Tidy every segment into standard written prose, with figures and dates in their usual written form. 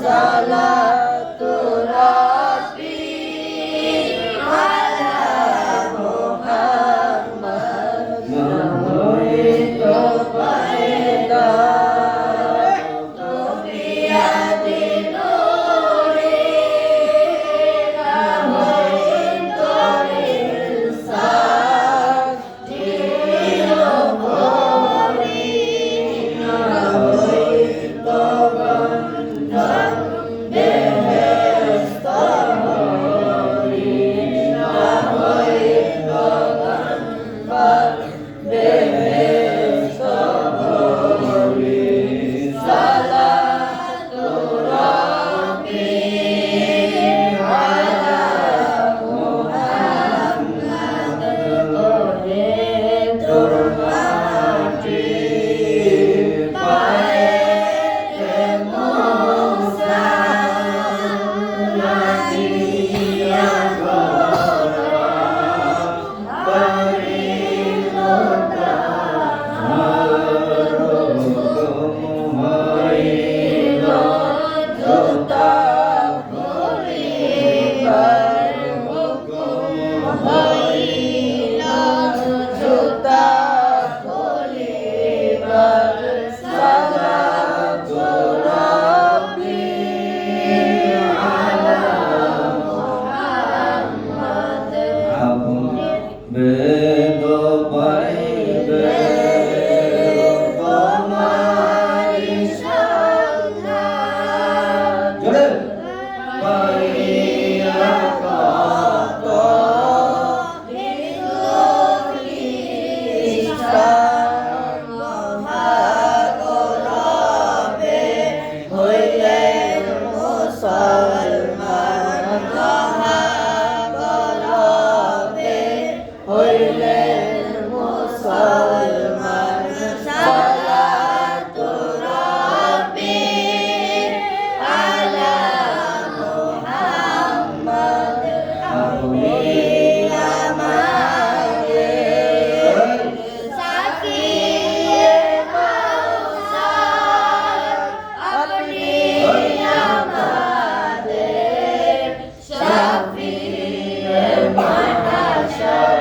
Salatu Rabbi ala Muhammad বেদ পাইবে তোমারি সন্ধান জোরে পাইয়া কত মহাগৌরবে হইলেন মুসলমান মহাগৌরবে হইলেন মুসলমান সালাতু রাব্বি আলা মুহাম্মদ আপনি আমাদের সাকিয়ে কাউসার আপনি আমাদের শাফিয়ে মাহশর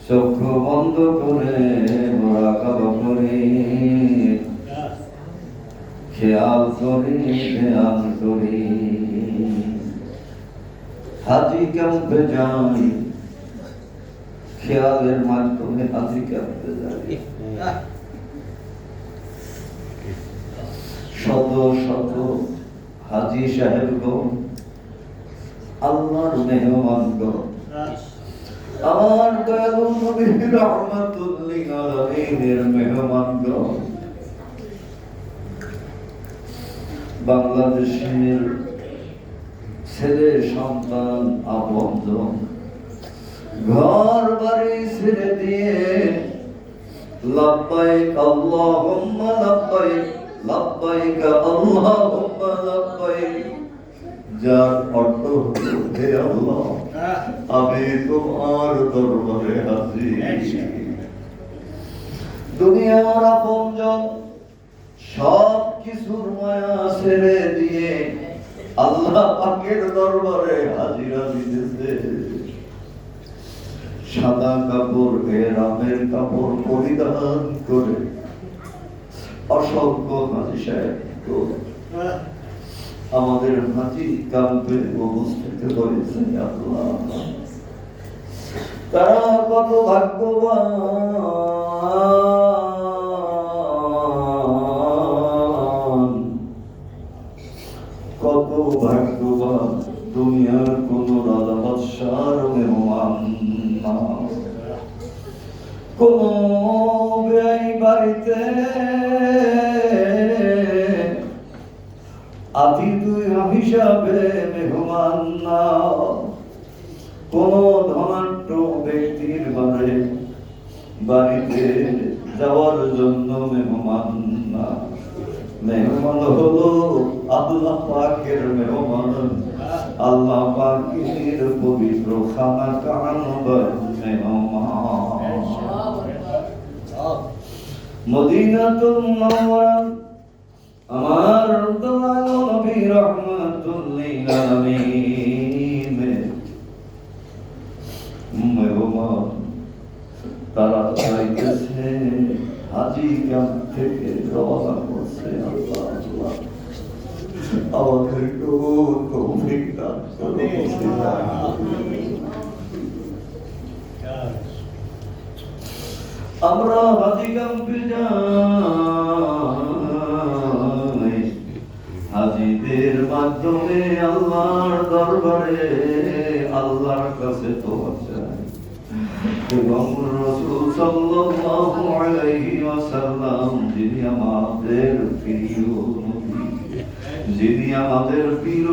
চক্ষু বন্ধ করে মোরাকাবা করি খেয়াল করি হাজি ক্যাম্পে যাই, খেয়ালের মাধ্যমে হাজি ক্যাম্পে যাই। শত শত হাজি সাহেবগণ, আল্লাহর মেহমানগণ, আমার দয়ালু নবী রাহমাতুল লিল আলামিনের মেহমানগণ, বাংলাদেশের ছেলে সন্তান আপনজন, ঘর বাড়ি ছেড়ে দিয়ে লাব্বাইক আল্লাহুম্মা লাব্বাইক, লাব্বাইক আল্লাহুম্মা লাব্বাইক, যার অর্থ হলো হে আল্লাহ আমি তোমার দরবারে হাজির। দুনিয়ার আপনজন সব কিছুর মায়া ছেড়ে দিয়ে আল্লাহ পাকের দরবারে হাজিরা দিতেছে। সাদা কাপড়, এহরামের কাপড় পরিধান করে অসংখ্য হাজি সাহেব আমাদের হাজি ক্যাম্পে উপস্থিত হয়েছে। আল্লাহ তারা কত ভাগ্যবান, কত ভাগ্যবান। দুনিয়ার কোন রাজা বাদশার মেহমান না, কোন ব্যয় বাড়িতে আতিথ্য হিসাবে মেহমান না, কোন ধনাঢ্য ব্যক্তির বাড়িতে যাওয়ার জন্য মেহমান না। মেহমান হলো আল্লাহ পাকের মেহমান, আল্লাহ পাকের পবিত্র খানা কাবার মেহমান। মদিনাতুল মুনাওয়ারা আমার দয়ালু নবী রাহমাতুল লিল আলামিনের মেহমান। তারা যাইতেছে হাজি ক্যাম্প থেকে রওনা করছে। আল্লাহ আল্লাহ আমাদেরকে তৌফিক দান করুন। আমরা হাজি ক্যাম্পে যাই, হাজিদের মাধ্যমে আল্লাহর দরবারে আল্লাহর কাছে দোয়া চাই। এবং রাসূল সাল্লাল্লাহু আলাইহি ওয়াসাল্লাম যিনি আমাদের প্রিয় নবী, যিনি আমাদের প্রিয়,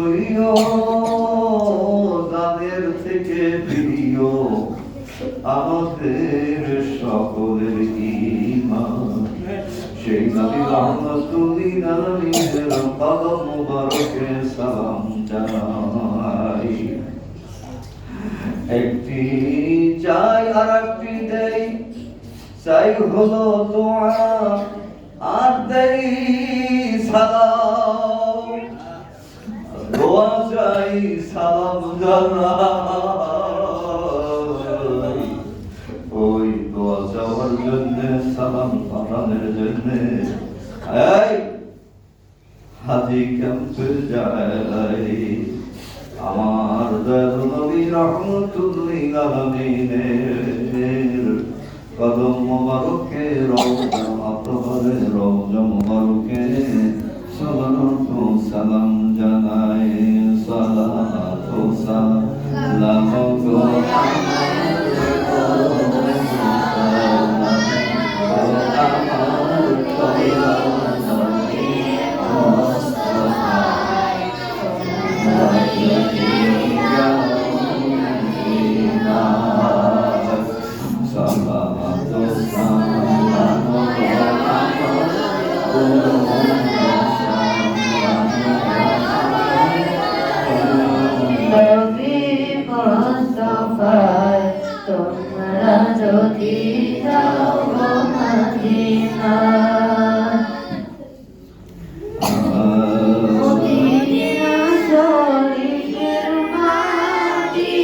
যাদের থেকে প্রিয় আমাদের সকলের ঈমান, সেই নবী রাহমাতুল লিল আলামিনের কদম মুবারকে সালাম জানাই। একটি চাই আর একটি দেই, চাই হলো দোয়া আর দেই সালাম। দোয়া চাই সালাম জানাই, ওই দোয়া চাওয়ার জন্য সালাম পাঠানোর জন্য এই হাজি ক্যাম্পে যাই। আমার দয়ালু নবী রাহমাতুল লিল আলামিনের কদম মোবারকে, রওজা আতহারে রওজা মোবারকে সালাতু সালাম জানাই। সালাতু সালাম গো তোমরা যদি যাও মদিনা, মদিনা শরীফের মাটি,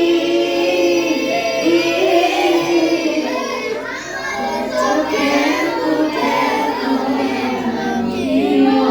চোখে মুখে তুমি রাখিও।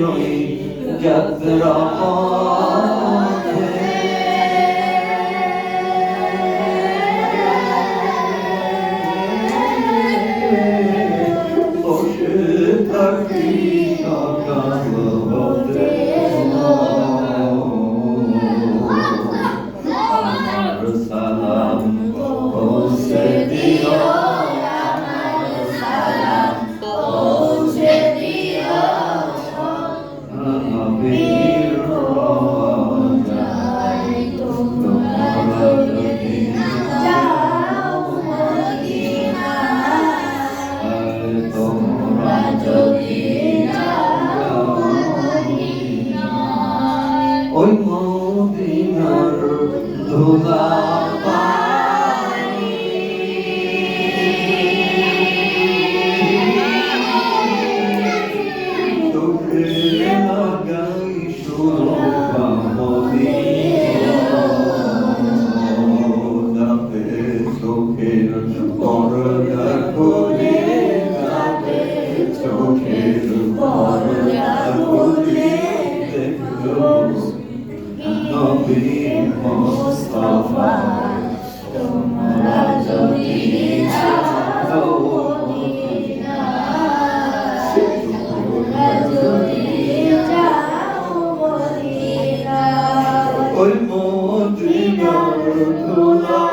ওই যাত্রা পথে বসে থাকি সকাল হতে আমার সালাম পৌঁছে দিও নবীর রওজায় তোমরা যদি যাও মদিনায় তোমরা যদি যাও মদিনায় ওই মদিনার ধুলা মুস্তাফা তোমরা যদি যাও মদিনায় তোমরা যদি যাও মদিনায় ওই মদিনার ধুলা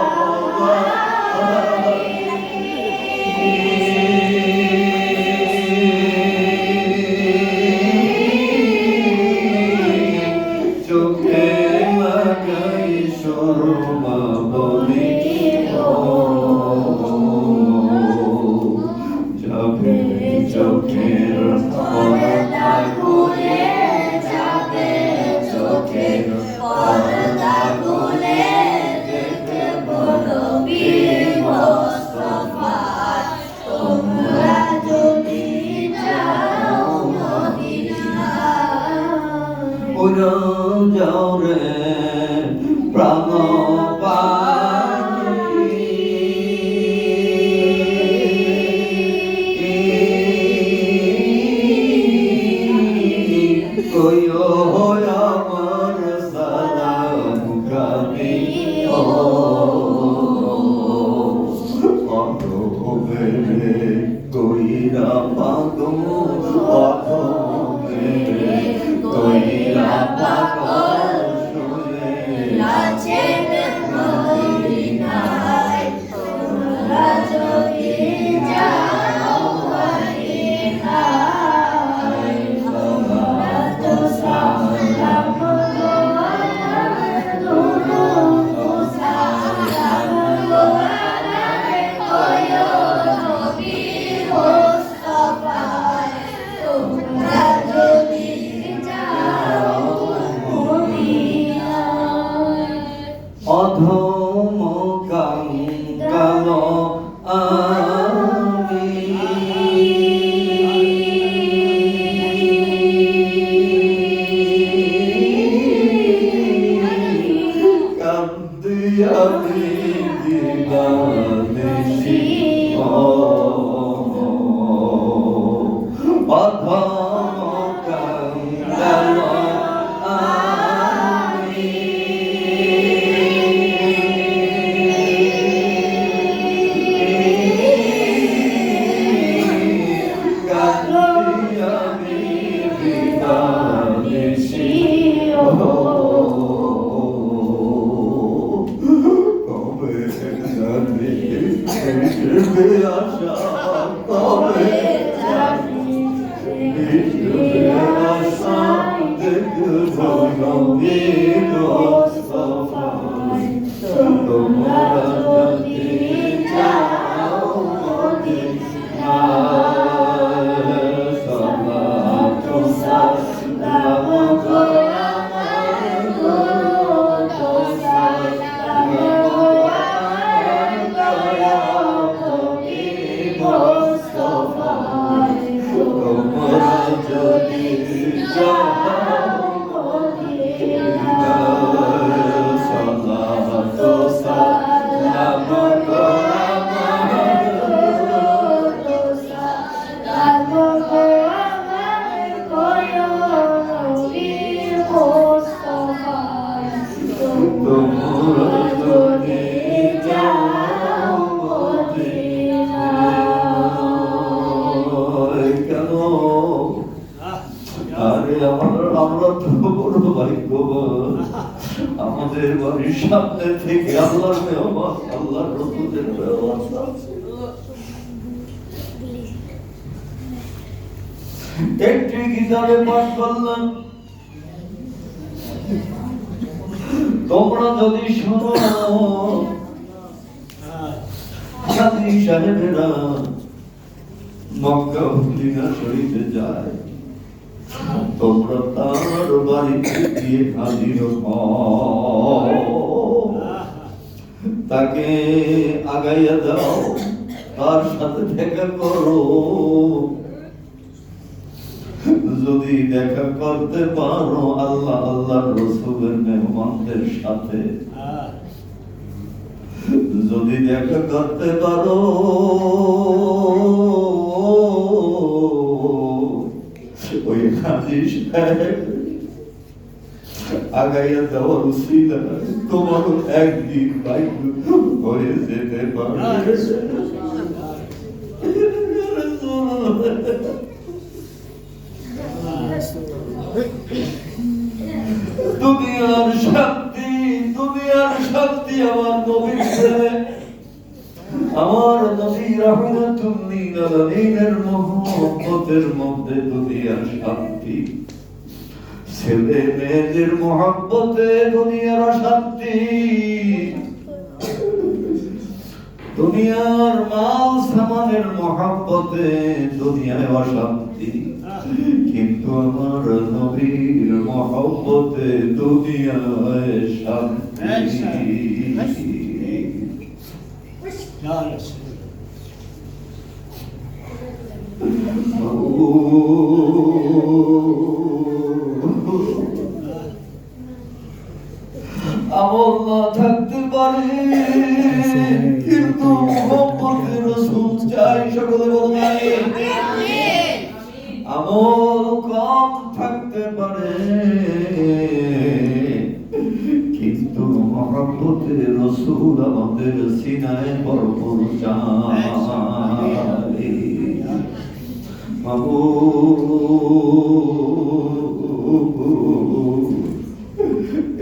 চোখে লাগাই শর্মা বলি যাবে চোখের পর্দা খুলে যাবে চোখের পর্দা খুলে দেখব নবী মুস্তাফা তোমরা যদি যাও মদিনায় ওরা যাও রে প্রাণ কইও আমার সালাম কামি ও অধমে কইরা পাগল অধমে কইরা পাগল শুনে আছেন মদিনায় তোমরা যদি যাও মদিনায় তোমরা তো সালাম গো সালাম গো কয়ো নবী মুস্তাফা তোমরা যদি যাও মদিনায় অধম কাঙ্গাল আমি কান্দি আমি দিবানিশি অধম কাঙ্গাল আমি কান্দি আমি দিবানিশি কবে জানি ফিরবে আশা কবে জানি ফিরবে আশা দেখব নবী মুস্তাফা তোমরা যদি যাও মদিনায় সালাতু সালাম গো আমার গুরু সালাম গো আমার দয়া নবী মুস্তাফা তোমরা যদি যাও মদিনায় আমরা তো বড় ভাগ্যবান, আমাদের বাড়ির সামনে থেকে আল্লাহর মেহমান, আল্লাহর রসুলের মেহমান একটি গীতারে পাঠ করলাম। তোমরা যদি শোনো হাজী সাহেবেরা মক্কা মদিনা শরীফে যায়, তোমরা তার বাড়িতে গিয়ে হাজির হও, তাকে আগাইয়া দাও, তার সাথে দেখা করো। যদি দেখা করতে পারো আল্লাহ আল্লাহর রাসূলের মেহমানদের সাথে, যদি দেখা করতে পারো ওই হাজী সাহেব আগাইয়া দেওয়ার উসিলা তোমার একদিন ভাগ্য হয়ে যেতে পারে। দুনিয়ার শান্তি, দুনিয়ার শান্তি আমার নবীর ছেলে, আমার নবী রাহমাতুল লিল আলামিনের মহব্বতের মধ্যে দুনিয়ার শান্তি, ছেলে মেয়েদের মহব্বতে দুনিয়ার শান্তি, দুনিয়ার মাল সামানের মহব্বতে দুনিয়ায় অশান্তি, কিন্তু আমার নবীর মহব্বতে দুনিয়ায় শান্তি। আমল না থাকতে পারে কিন্তু মুহাম্মদে রাসূল চাই, সকলে বলুন আমিন। আমল কম থাকতে পারে কিন্তু মুহাম্মদে রাসূল আমাদের সিনায় ভরপুর চাই।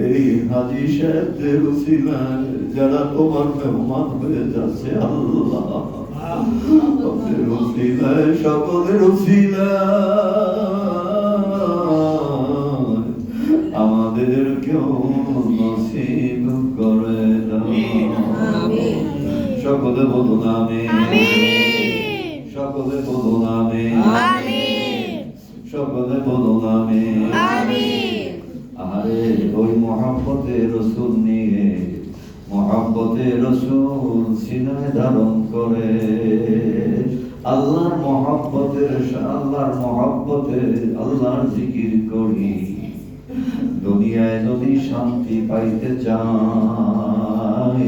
এই হাজী সাহেবদের উসিলায় যারা তোমার মেহমান হয়ে যাচ্ছে আল্লাহ, তাদের উসিলায় সকলের উসিলায় আমাদেরকেও নসিব করে দাও। সকলে বলুন আমিন, সকলে বলুন আমিন, সকলে বলুন আমিন। আরে ওই মহব্বতে রাসূল নিয়ে, মহব্বতে রাসূল সিনায় ধারণ করে আল্লাহর মহব্বতে আল্লাহর জিকির করি। দুনিয়ায় যদি শান্তি পাইতে চাই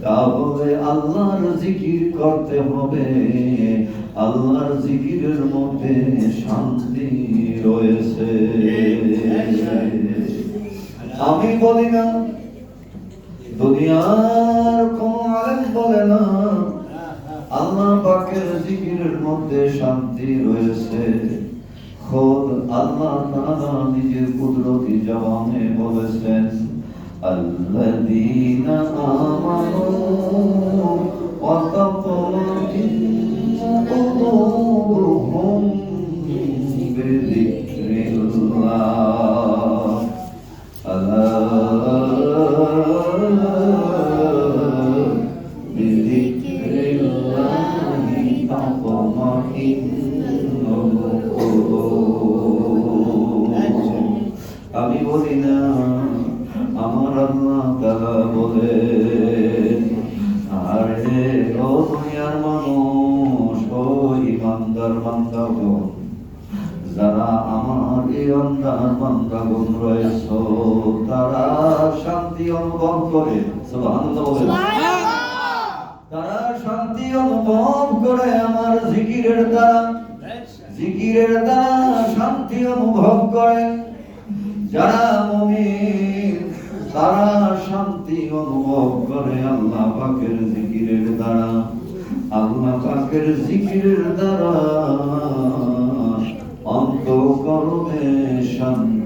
তাহলে আল্লাহর জিকির করতে হবে, আল্লাহর জিকিরের মধ্যে শান্তি রয়েছে। আমি বলি না, দুনিয়ার কোন আলেম বলে না আল্লাহ পাকের জিকিরের মধ্যে শান্তি রয়েছে। খোদ আল্লাহ তাআলা নিজের কুদরতি জবানে বলেছেন, আল্লাযীনা আমানু ওয়া তাতমাইন্নু কুলুবুহুম বিযিকরিল্লাহ, আলা বিযিকরিল্লাহি তাতমাইন্নুল কুলুব। আমি বলি না, আমার আল্লাহ তাআলা বলে, আরে ও দুনিয়ার মানুষ, ও ইমানদার বান্দাগণ, যারা আমার এই অন্ধার বান্দাগণ রয়েছে তারা শান্তি অনুভব করে। সুবহানাল্লাহ বলেন। তারা শান্তি অনুভব করে আমার জিকিরের দ্বারা, জিকিরের দ্বারা শান্তি অনুভব করে। যারা মুমিন তারা শান্তি অনুভব করে আল্লাহ পাকের জিকিরের দ্বারা, আল্লাহ পাকের জিকিরের দ্বারা অন্তঃকরণে শান্তি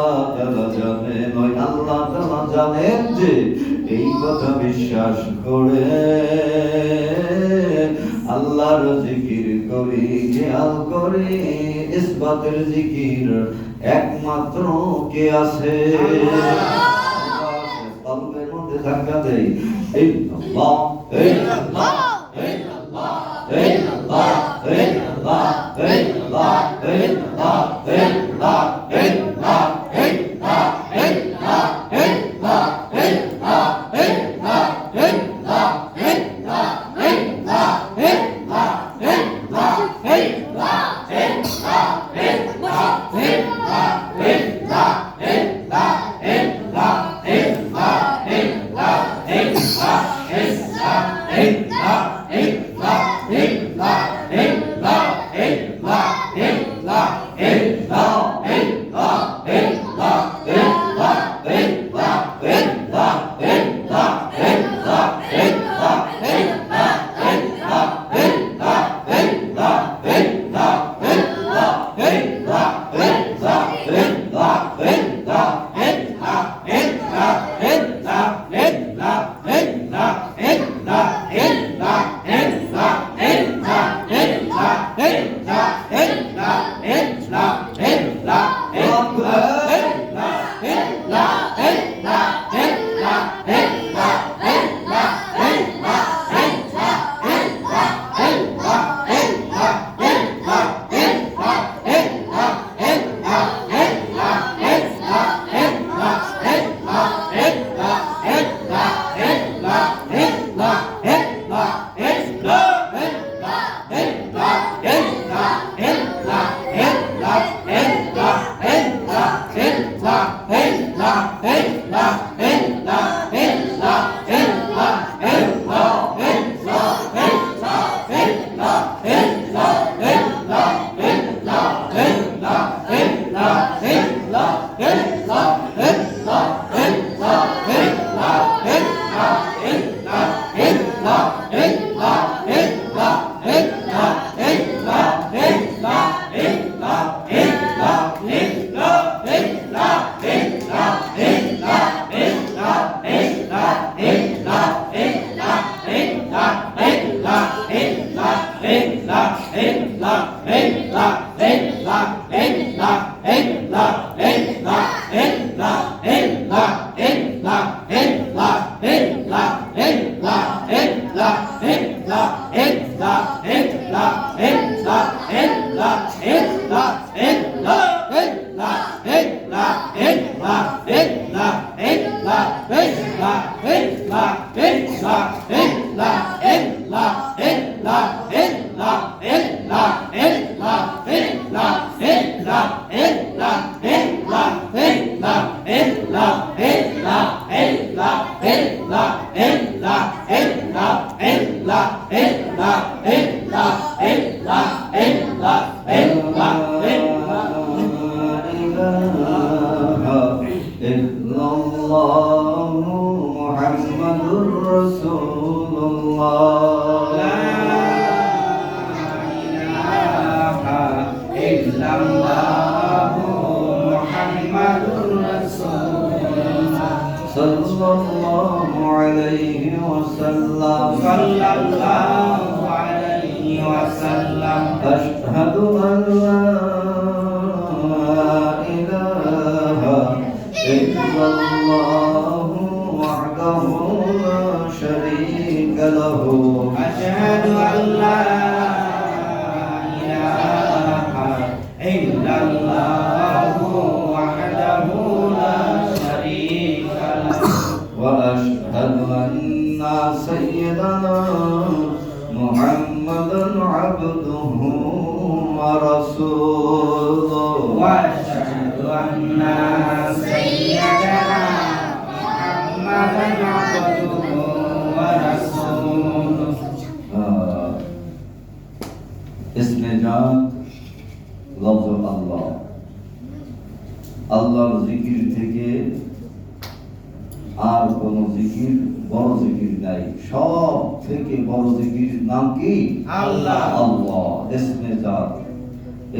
আল্লাহ তাআলা জানেন, ওই আল্লাহ তাআলা জানেন যে এই কথা বিশ্বাস করে আল্লাহর জিকির করি, খেয়াল করি ইসবাতের জিকির একমাত্র কে আছে? কলবের মধ্যে ধাক্কা দেই, ইল্লাল্লাহ ইল্লাল্লাহ ইল্লাল্লাহ ইল্লাল্লাহ ইল্লাল্লাহ ইল্লাল্লাহ ইল্লাল্লাহ ইল্লাল্লাহ ইল্লাল্লাহ ইল্লাল্লাহ ইল্লাল্লাহ ইল্লাল্লাহ ইল্লাল্লাহ ইল্লাল্লাহ ইল্লাল্লাহ আল্লাহর জিকির থেকে আর কোন জিকির বড় জিকির নাই। সব থেকে বড় জিকির নাম কি? আল্লাহ। আল্লাহ ইসমে জাত।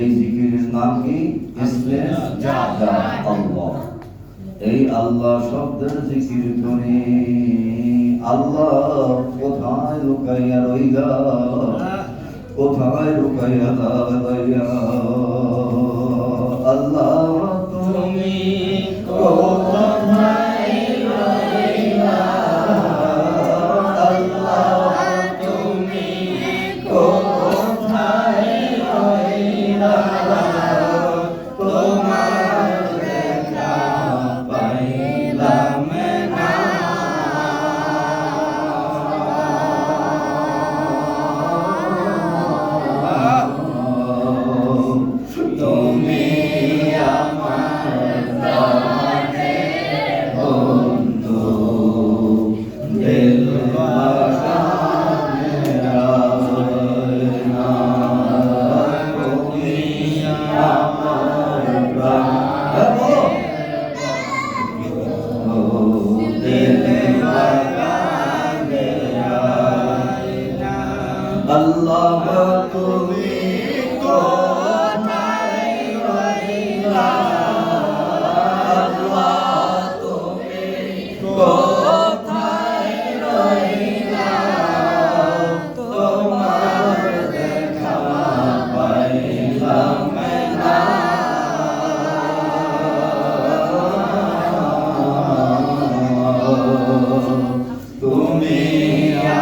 এই জিকিরের নাম কি? ইসমে জাত আল্লাহ। এই আল্লাহ শব্দের জিকির করি। আল্লাহ কোথায় লুকাইয়া রইলা, কোথায় লুকাইয়া দাঁড়াইয়া। আল্লাহ তুমি কোথায় রইলা, আল্লাহ তুমি কোথায় রইলা, তোমার দেখা পাইলাম না। তুমি আমার প্রাণের বন্ধু, দিল বাগানের আয়না। তুমি আমার প্রাণের বন্ধু, দিল বাগানের আয়না। আল্লাহ তুমি কোথায় রইলা, আল্লাহ তুমি কোথায় রইলা, তোমার দেখা পাইলাম না। তুমি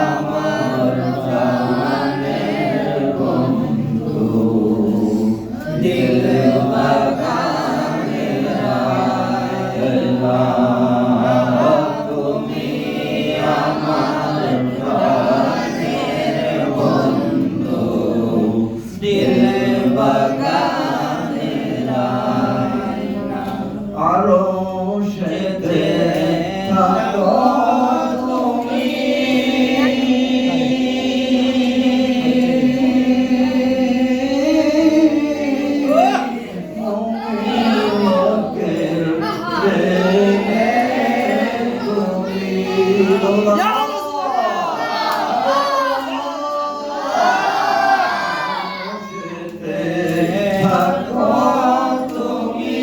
আমার প্রাণের বন্ধু, দিল বাগানের আয়না। তুমি আমার প্রাণের বন্ধু, দিল বাগানের আয়না। আরশেতে থাকো তুমি, লোকের প্রেমে তুমি। আরশেতে থাকো তুমি,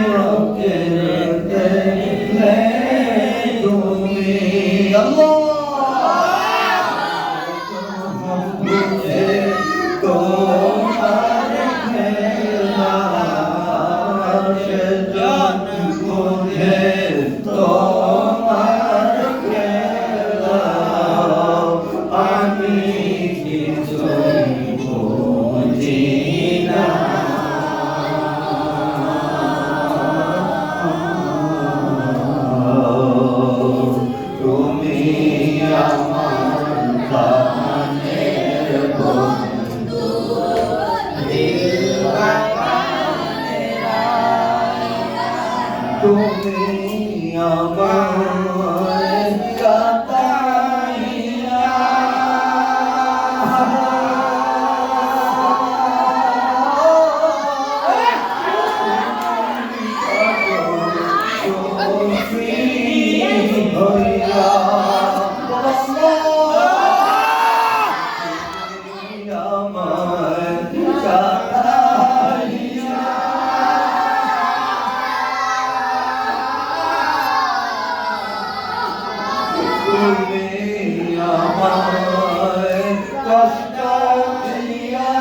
লোকের প্রেমে তুমি। আল্লাহ মুঝে তোমার খেলা, সেজন মুঝে তোমার খেলা। আমি কিছুই বুঝি না। তুমি আমার প্রাণের বন্ধু, দিল বাগানের আয়না। তুমি আমার কাটাইয়া হইয়া আমার কাটাইয়া। তুমি আমার কষ্ট দিয়া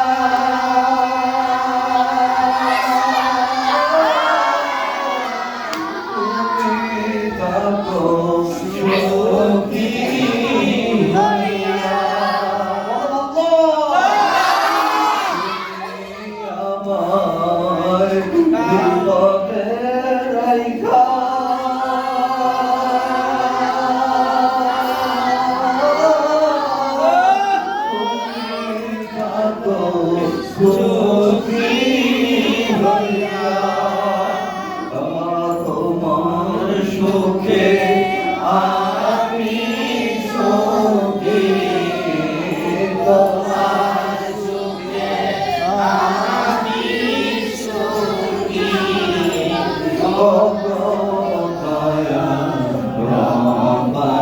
তুমি থাকো সুখী হইয়া। আমার বিপদে রাইখা সুখী হইয়া। তোমার সুখে আমি সুখী, তোমার সুখে আমি সুখী। ও দয়া রব্বানা,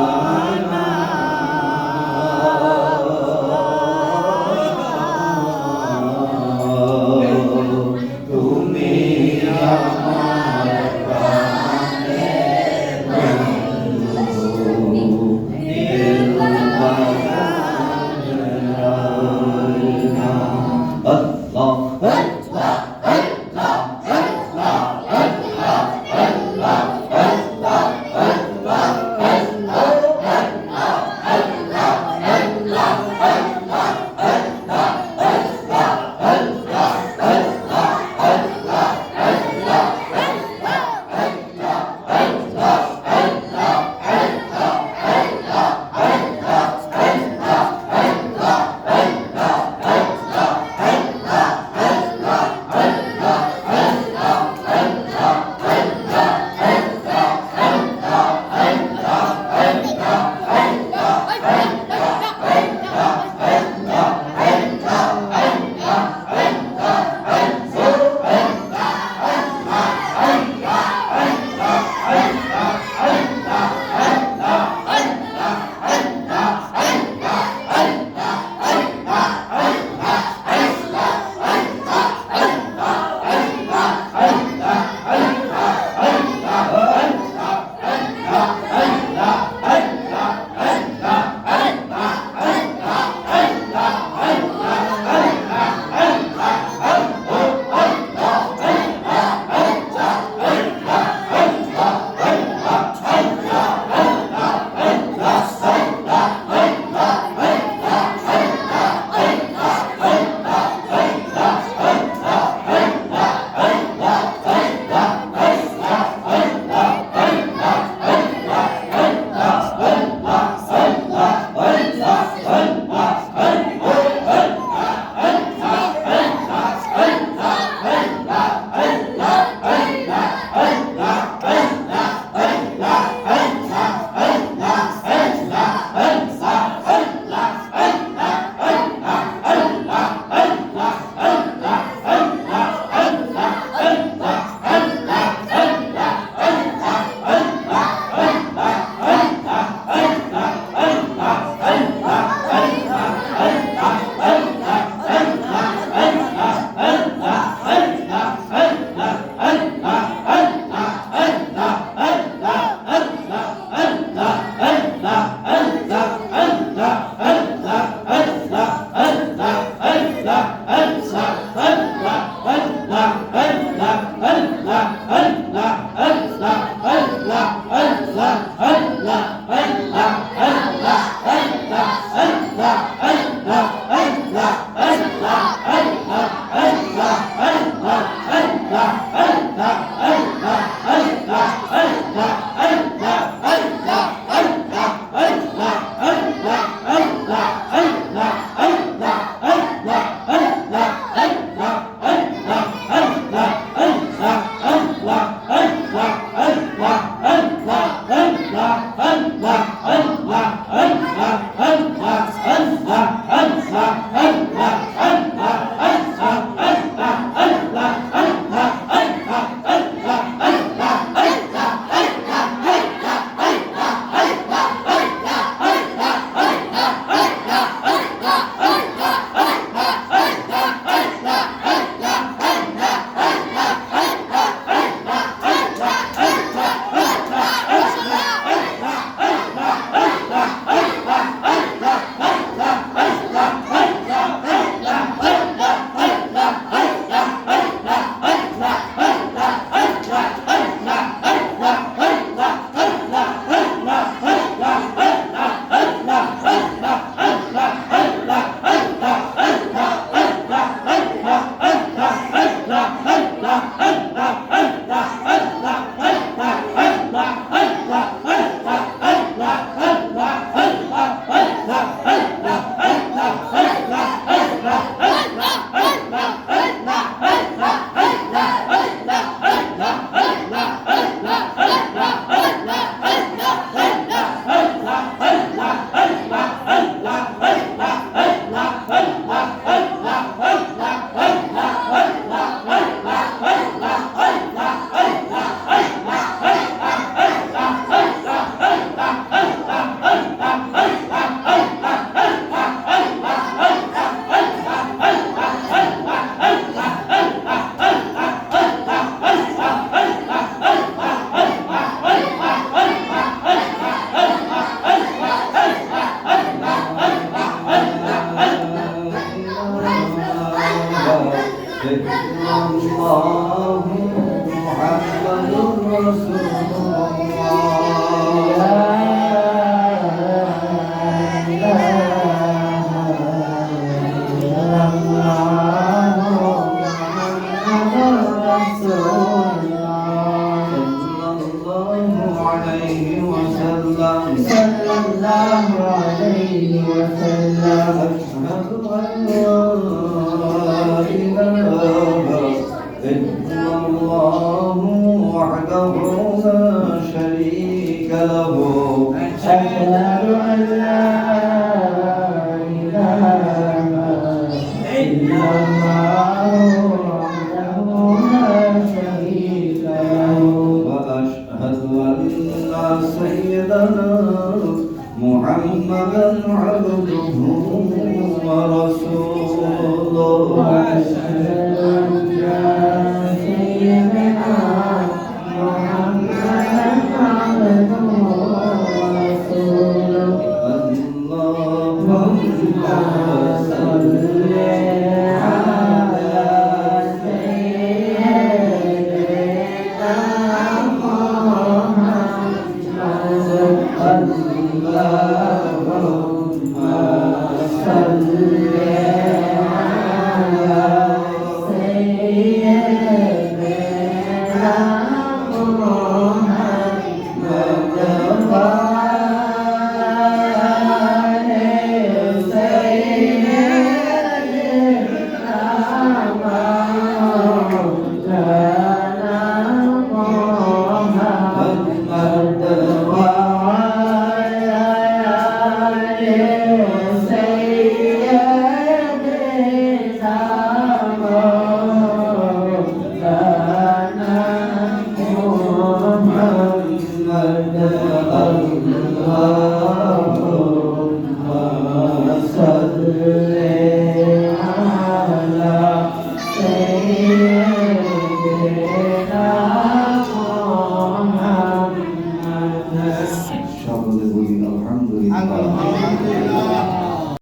সকলে বলি আলহামদুলিল্লাহ।